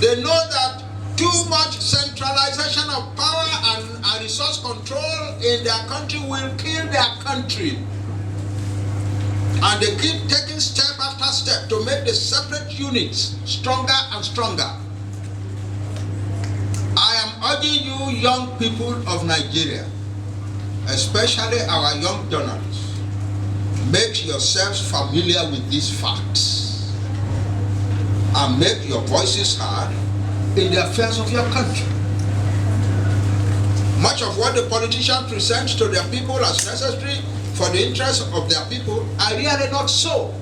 They know that too much centralization of power and resource control in their country will kill their country. And they keep taking step after step to make the separate units stronger and stronger. I am urging you young people of Nigeria, especially our young journalists, make yourselves familiar with these facts and make your voices heard in the affairs of your country. Much of what the politicians present to their people as necessary for the interests of their people are really not so.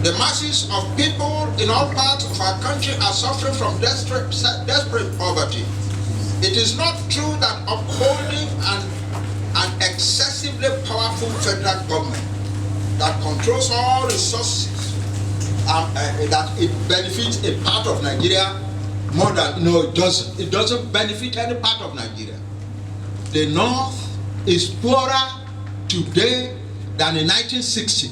The masses of people in all parts of our country are suffering from desperate poverty. It is not true that upholding an excessively powerful federal government that controls all resources, that it benefits a part of Nigeria more than, no, it doesn't. It doesn't benefit any part of Nigeria. The North is poorer today than in 1960.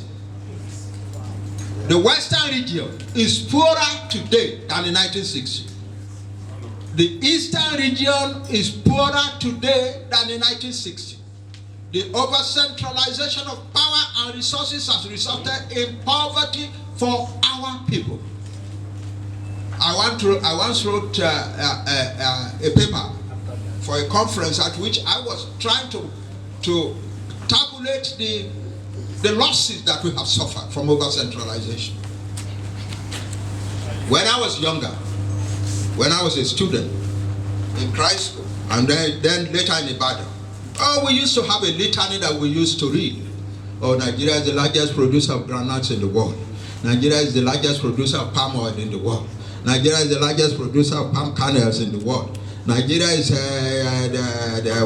The Western region is poorer today than in 1960. The Eastern region is poorer today than in 1960. The over-centralization of power and resources has resulted in poverty for our people. I once wrote a paper for a conference at which I was trying to tabulate the losses that we have suffered from over-centralization. When I was younger, when I was a student in Christ school, and then later in Ibadan, we used to have a litany that we used to read. Nigeria is the largest producer of groundnuts in the world. Nigeria is the largest producer of palm oil in the world. Nigeria is the largest producer of palm kernels in the world. Nigeria is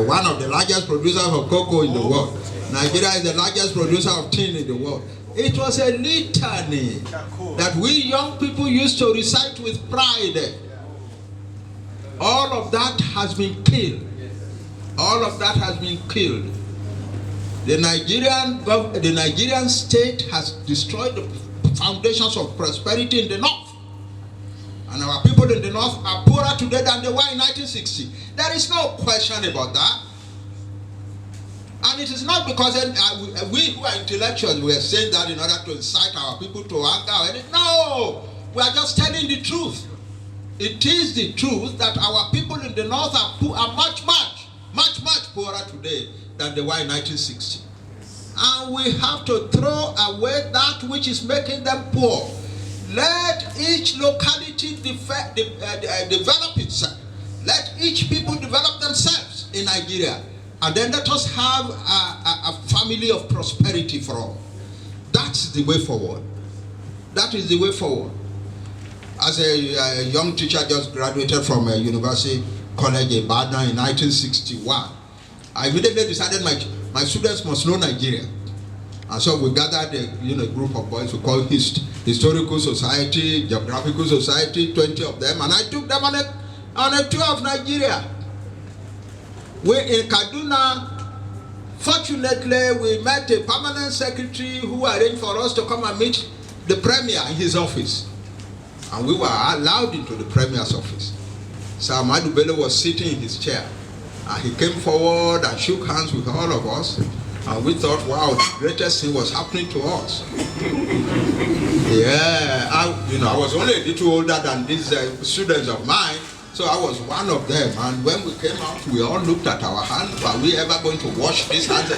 one of the largest producers of cocoa in the world. Nigeria is the largest producer of tin in the world. It was a litany that we young people used to recite with pride. All of that has been killed. All of that has been killed. The Nigerian state has destroyed the foundations of prosperity in the North. And our people in the North are poorer today than they were in 1960. There is no question about that. And it is not because we who are intellectuals, we are saying that in order to incite our people to anger or anything. No! We are just telling the truth. It is the truth that our people in the North are much poorer today than they were in 1960. And we have to throw away that which is making them poor. Let each locality develop itself. Let each people develop themselves in Nigeria. And then let us have a family of prosperity for all. That's the way forward. That is the way forward. As a young teacher just graduated from a university college in Ibadan in 1961, I immediately decided my students must know Nigeria. And so we gathered a group of boys we call Historical Society, Geographical Society, 20 of them, and I took them on a tour of Nigeria. We in Kaduna, fortunately, we met a permanent secretary who arranged for us to come and meet the premier in his office. And we were allowed into the premier's office. So Ahmadu Bello was sitting in his chair. And he came forward and shook hands with all of us. And we thought, wow, the greatest thing was happening to us. Yeah, I was only a little older than these students of mine. So I was one of them. And when we came out, we all looked at our hands. Are we ever going to wash these hands?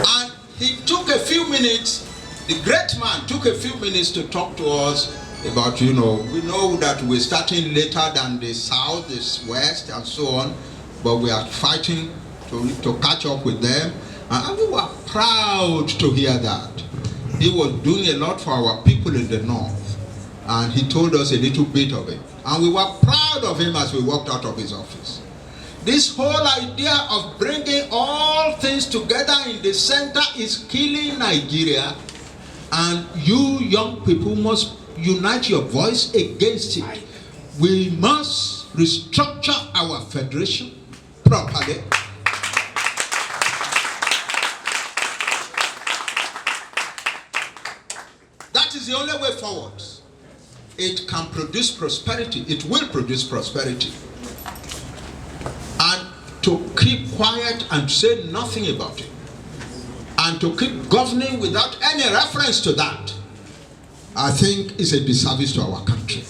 And he took a few minutes, the great man took a few minutes to talk to us about, we know that we're starting later than the South, the West, and so on, but we are fighting to catch up with them. And we were proud to hear that. He was doing a lot for our people in the North, and he told us a little bit of it. And we were proud of him as we walked out of his office. This whole idea of bringing all things together in the center is killing Nigeria, and you young people must unite your voice against it. We must restructure our federation properly. That is the only way forward. It can produce prosperity. It will produce prosperity. And to keep quiet and say nothing about it, and to keep governing without any reference to that, I think is a disservice to our country.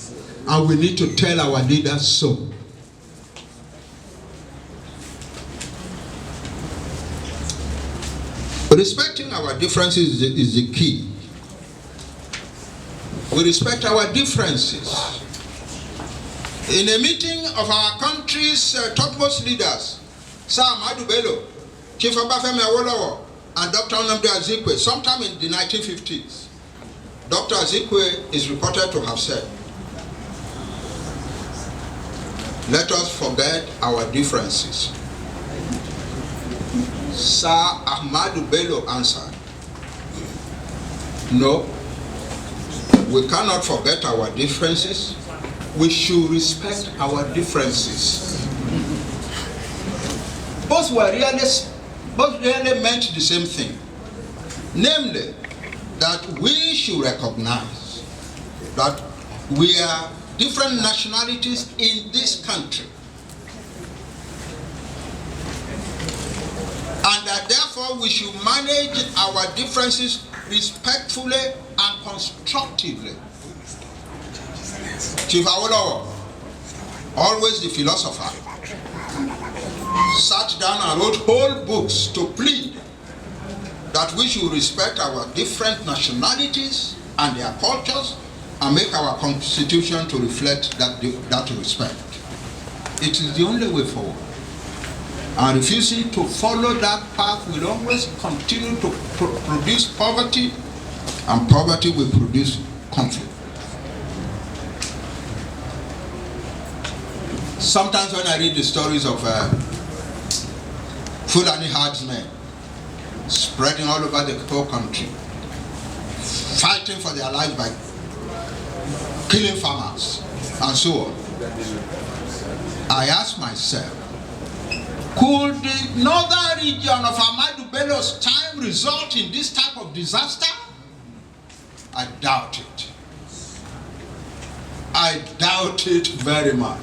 And we need to tell our leaders so. Respecting our differences is the key. We respect our differences. In a meeting of our country's topmost leaders, Sir Ahmadu Bello, Chief Obafemi Awolowo, and Dr. Nnamdi Azikiwe, sometime in the 1950s, Dr. Azikiwe is reported to have said, "Let us forget our differences." Sir Ahmadu Bello answered, "No, we cannot forget our differences. We should respect our differences." Both really meant the same thing, namely that we should recognize that we are different nationalities in this country, and that therefore we should manage our differences respectfully and constructively. Chief Awolowo, always the philosopher, sat down and wrote whole books to plead that we should respect our different nationalities and their cultures and make our constitution to reflect that respect. It is the only way forward. And refusing to follow that path will always continue to produce poverty, and poverty will produce conflict. Sometimes when I read the stories of Fulani herdsmen spreading all over the whole country, fighting for their lives by killing farmers and so on, I ask myself, could the northern region of Ahmadu Bello's time result in this type of disaster? I doubt it. I doubt it very much.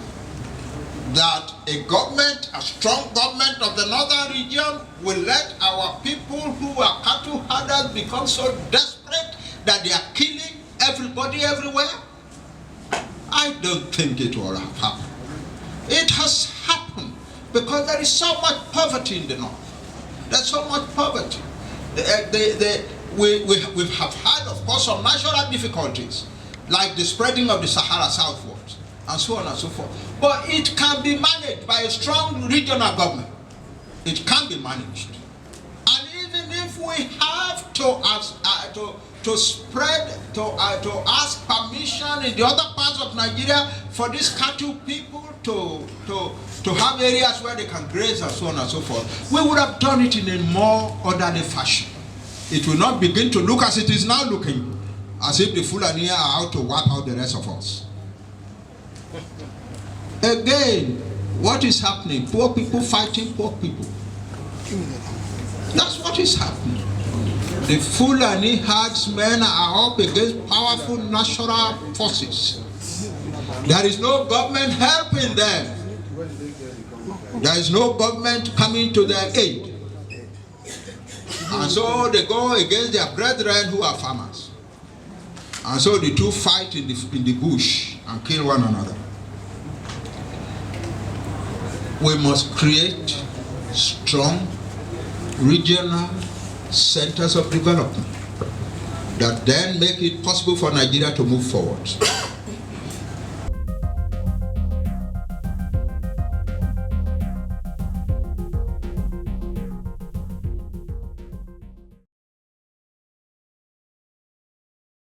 That a government, a strong government of the northern region will let our people who are cattle herders become so desperate that they are killing everybody everywhere? I don't think it will have happened. It has happened because there is so much poverty in the north. There's so much poverty. We have had, of course, some natural difficulties, like the spreading of the Sahara southwards, and so on and so forth. But it can be managed by a strong regional government. It can be managed. And even if we have to ask permission in the other parts of Nigeria for these cattle people to have areas where they can graze and so on and so forth, we would have done it in a more orderly fashion. It will not begin to look as it is now looking, as if the Fulani are out to wipe out the rest of us. Again, what is happening? Poor people fighting poor people. That's what is happening. The Fulani herdsmen are up against powerful natural forces. There is no government helping them. There is no government coming to their aid. And so they go against their brethren who are farmers. And so the two fight in the bush and kill one another. We must create strong regional centers of development that then make it possible for Nigeria to move forward.